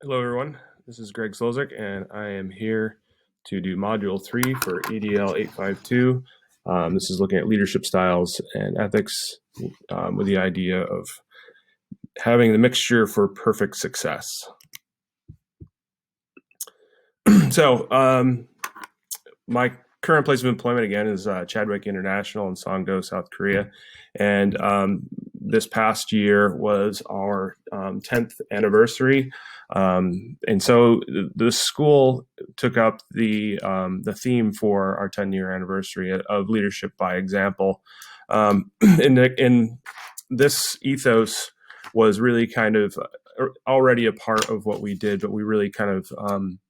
Hello, everyone. This is Greg Slozik, and I am here to do Module 3 for EDL 852. This is looking at leadership styles and ethics with the idea of having the mixture for perfect success. So, my current place of employment, again, is Chadwick International in Songdo, South Korea. And this past year was our 10th anniversary. And so the school took up the theme for our 10-year anniversary of leadership by example. In this ethos was really kind of already a part of what we did, but we really kind of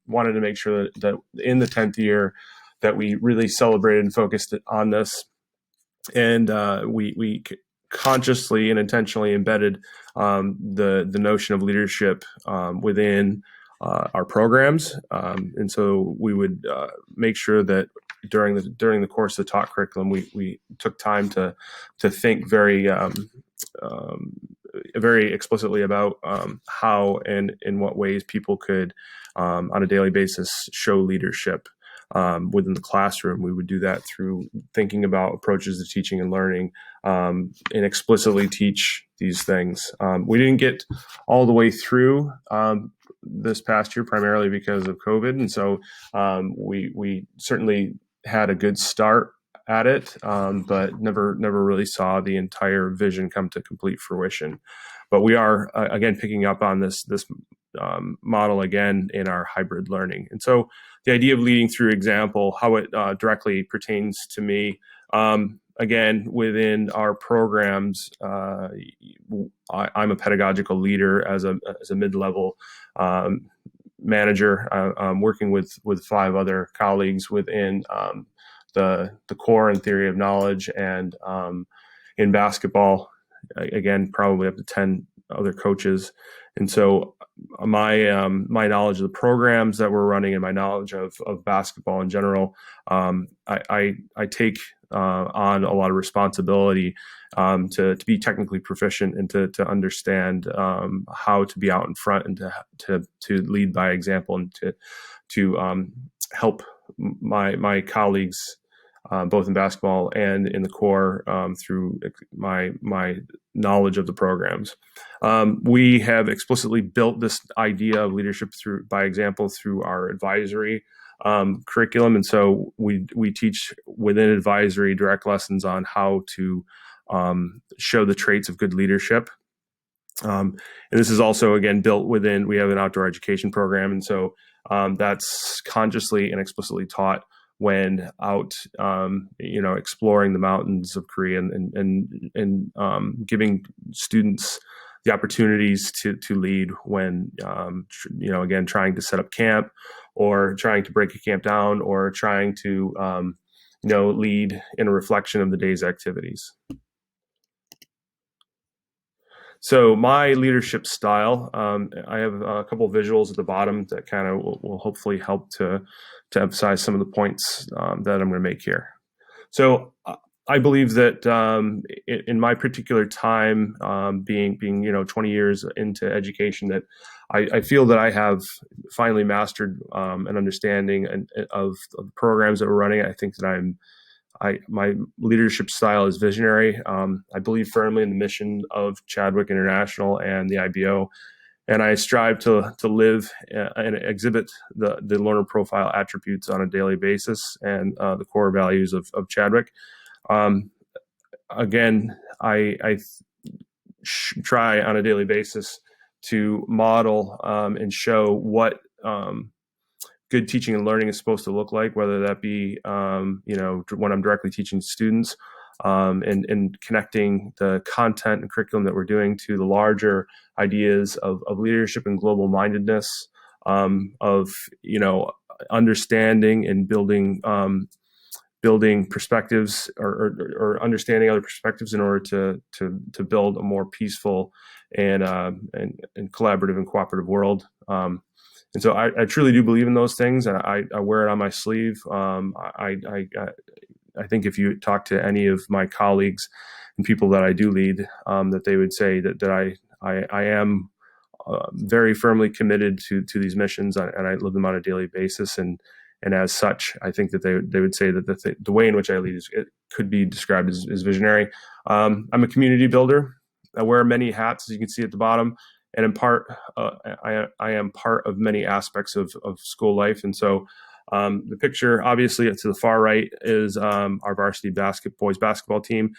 wanted to make sure that in the 10th year that we really celebrated and focused on this. And we consciously and intentionally embedded the notion of leadership within our programs. And so we would make sure that during the course of the taught curriculum, we took time to think very explicitly about how and in what ways people could, on a daily basis, show leadership within the classroom. We would do that through thinking about approaches to teaching and learning, and explicitly teach these things. We didn't get all the way through this past year, primarily because of COVID, and so we certainly had a good start at it, but never really saw the entire vision come to complete fruition. But we are again picking up on this model again in our hybrid learning. And so the idea of leading through example, how it directly pertains to me, again, within our programs, I'm a pedagogical leader as a mid-level manager. I'm working with 5 other colleagues within the core and theory of knowledge, and in basketball, again, probably up to 10 other coaches. And so my knowledge of the programs that we're running and my knowledge of basketball in general, I take on a lot of responsibility to be technically proficient and to understand how to be out in front and to lead by example, and to help my colleagues, both in basketball and in the core, through my knowledge of the programs. We have explicitly built this idea of leadership by example through our advisory curriculum, and so we teach within advisory direct lessons on how to show the traits of good leadership. And this is also, again, built within, we have an outdoor education program, and so that's consciously and explicitly taught when out, exploring the mountains of Korea, and giving students the opportunities to lead when, again, trying to set up camp, or trying to break a camp down, or trying to, lead in a reflection of the day's activities. So my leadership style, I have a couple of visuals at the bottom that kind of will hopefully help to emphasize some of the points that I'm going to make here. So I believe that in my particular time, being 20 years into education, that I feel that I have finally mastered an understanding of the programs that we're running. I think that my leadership style is visionary. I believe firmly in the mission of Chadwick International and the IBO, and I strive to live and exhibit the learner profile attributes on a daily basis, and the core values of Chadwick. Again, I try on a daily basis to model and show what good teaching and learning is supposed to look like, whether that be, when I'm directly teaching students, and connecting the content and curriculum that we're doing to the larger ideas of leadership and global mindedness, of, understanding and building perspectives, or understanding other perspectives in order to build a more peaceful and collaborative and cooperative world. And so I truly do believe in those things, and I wear it on my sleeve. I think if you talk to any of my colleagues and people that I do lead, that they would say that I am very firmly committed to these missions, and I live them on a daily basis. And as such, I think that they would say that the way in which I lead it could be described as visionary. I'm a community builder. I wear many hats, as you can see at the bottom, and in part, I am part of many aspects of school life. And so, the picture, obviously, to the far right is our varsity boys basketball team.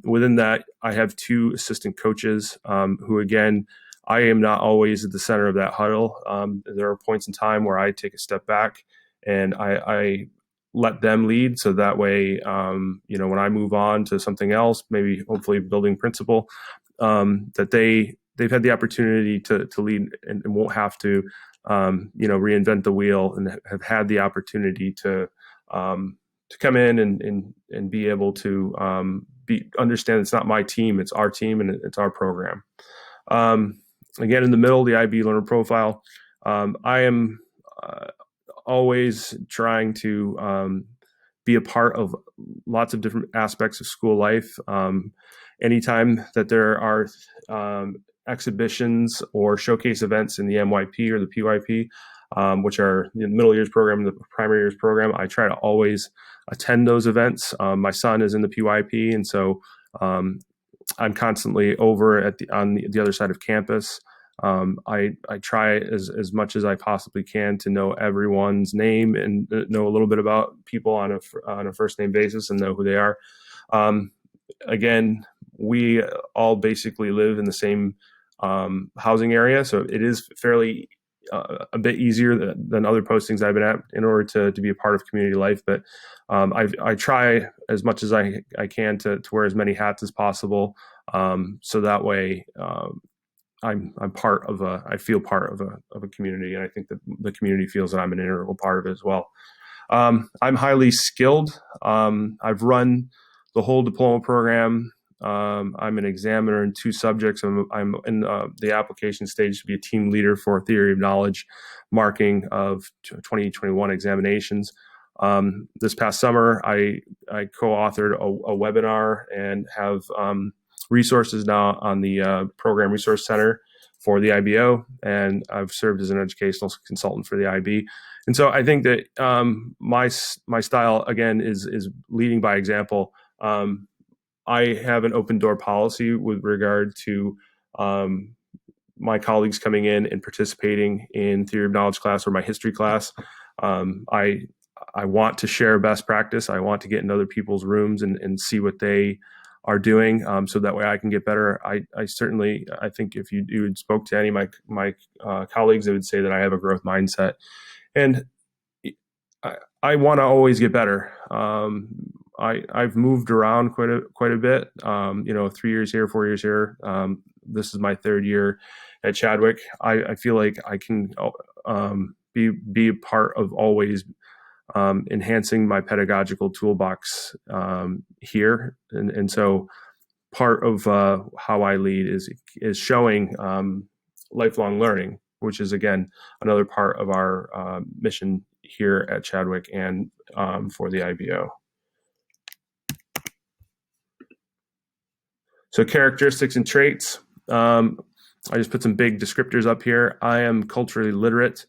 Within that, I have 2 assistant coaches who, again, I am not always at the center of that huddle. There are points in time where I take a step back and I let them lead. So that way, when I move on to something else, maybe hopefully building principal, that they've had the opportunity to lead and won't have to, reinvent the wheel, and have had the opportunity to come in and be able to understand it's not my team, it's our team, and it's our program. Again, in the middle, the IB learner profile. I am always trying to be a part of lots of different aspects of school life. Anytime that there are exhibitions or showcase events in the MYP or the PYP, which are the middle years program and the primary years program, I try to always attend those events. My son is in the PYP, and so I'm constantly over on the other side of campus. I try as much as I possibly can to know everyone's name and know a little bit about people on a first name basis and know who they are. Again, we all basically live in the same housing area, so it is fairly a bit easier than other postings I've been at in order to be a part of community life. But I try as much as I can to wear as many hats as possible, so that way I'm part of I feel part of a community, and I think that the community feels that I'm an integral part of it as well. I'm highly skilled. I've run the whole diploma program. I'm an examiner in 2 subjects. I'm in the application stage to be a team leader for theory of knowledge marking of 2021 examinations. This past summer, I co-authored a webinar and have resources now on the Program Resource Center for the IBO, and I've served as an educational consultant for the IB. And so I think that my style, again, is leading by example. I have an open door policy with regard to my colleagues coming in and participating in theory of knowledge class or my history class. I want to share best practice. I want to get in other people's rooms and see what they are doing, so that way I can get better. I think if you spoke to any of my colleagues, they would say that I have a growth mindset, and I want to always get better. I've moved around quite a bit. 3 years here, 4 years here. This is my 3rd year at Chadwick. I feel like I can be a part of always enhancing my pedagogical toolbox here, and so part of how I lead is showing lifelong learning, which is again another part of our mission here at Chadwick and for the IBO. So characteristics and traits. I just put some big descriptors up here. I am culturally literate.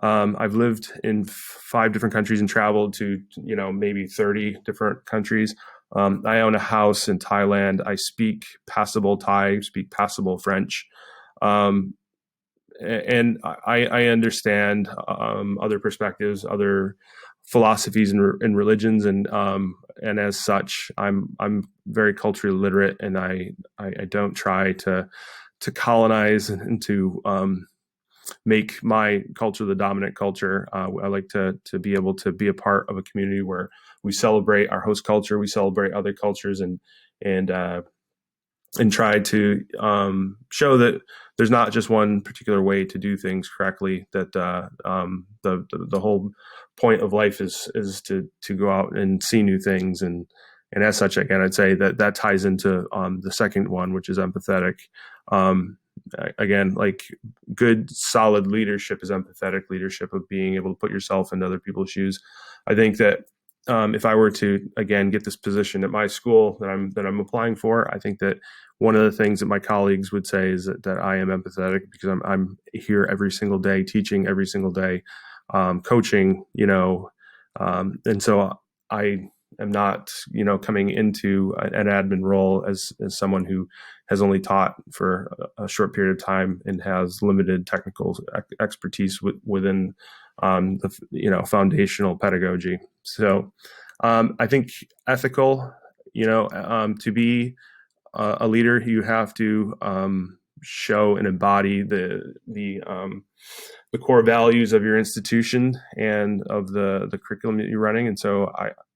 I've lived in 5 different countries and traveled to, maybe 30 different countries. I own a house in Thailand. I speak passable Thai, speak passable French. And I understand other perspectives, other philosophies and religions, and as such, I'm very culturally literate, and I don't try to colonize and to make my culture the dominant culture. I like to be able to be a part of a community where we celebrate our host culture, we celebrate other cultures, and try to show that there's not just one particular way to do things correctly. That the whole point of life is to go out and see new things, and as such, again, I'd say that ties into the second one, which is empathetic. Again, like good, solid leadership is empathetic leadership, of being able to put yourself in other people's shoes. I think that if I were to, again, get this position at my school that I'm applying for, I think that one of the things that my colleagues would say is that I am empathetic because I'm here every single day, teaching every single day, coaching, and so I am not, coming into an admin role as someone who has only taught for a short period of time and has limited technical expertise within foundational pedagogy. So I think ethical, to be a leader, you have to show and embody the core values of your institution and of the curriculum that you're running. And so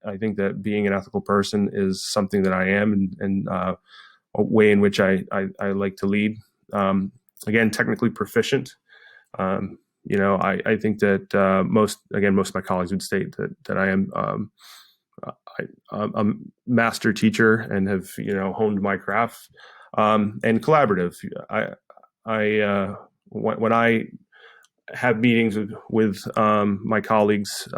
I think that being an ethical person is something that I am, and a way in which I like to lead. Again, technically proficient. I think that most of my colleagues would state that I am a master teacher and have honed my craft, and collaborative. When I have meetings with my colleagues,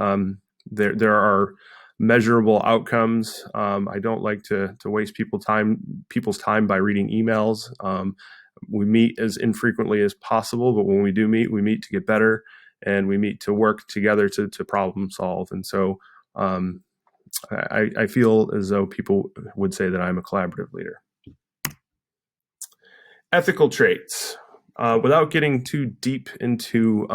there are measurable outcomes. I don't like to waste people's time by reading emails. We meet as infrequently as possible, but when we do meet, we meet to get better, and we meet to work together to problem solve. And so I feel as though people would say that I'm a collaborative leader. Ethical traits. Without getting too deep into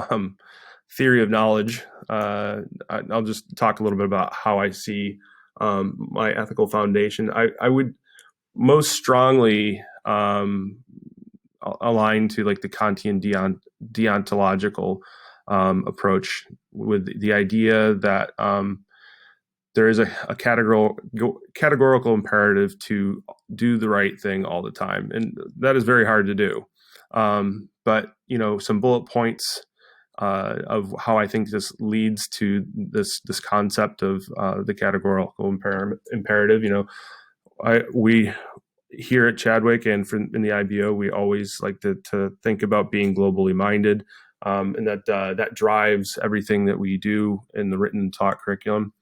theory of knowledge, I'll just talk a little bit about how I see my ethical foundation. I would most strongly align to like the Kantian deontological approach, with the idea that there is a categorical imperative to do the right thing all the time, and that is very hard to do. But some bullet points of how I think this leads to this concept of the categorical imperative. We here at Chadwick and in the IBO, we always like to think about being globally minded, and that drives everything that we do in the written and taught curriculum.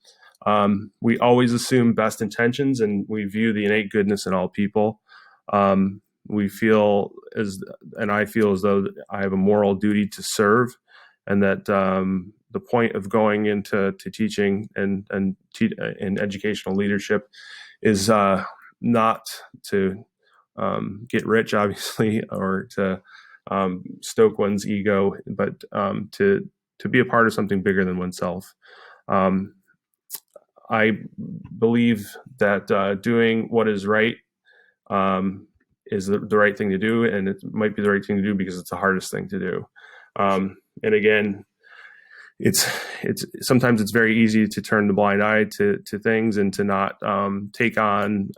We always assume best intentions, and we view the innate goodness in all people. I feel as though I have a moral duty to serve, and that the point of going into teaching and educational leadership is not to get rich, obviously, or to stoke one's ego, but to be a part of something bigger than oneself. I believe that doing what is right is the right thing to do, and it might be the right thing to do because it's the hardest thing to do. And again, it's sometimes it's very easy to turn the blind eye to things and to not take on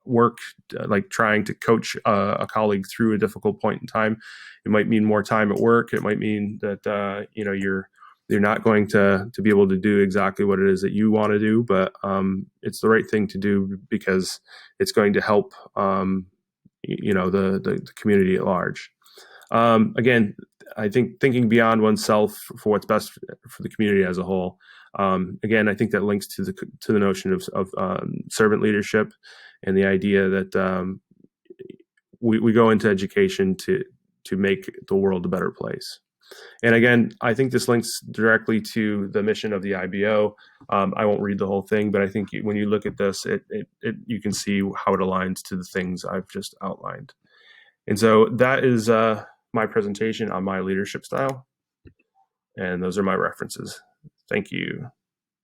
work like trying to coach a colleague through a difficult point in time. It might mean more time at work. It might mean that you're not going to be able to do exactly what it is that you want to do, but it's the right thing to do because it's going to help the community at large. Again, I think thinking beyond oneself for what's best for the community as a whole. Again, I think that links to the notion of servant leadership and the idea that we go into education to make the world a better place. And again, I think this links directly to the mission of the IBO. I won't read the whole thing, but I think when you look at this, you can see how it aligns to the things I've just outlined. And so that is my presentation on my leadership style. And those are my references. Thank you.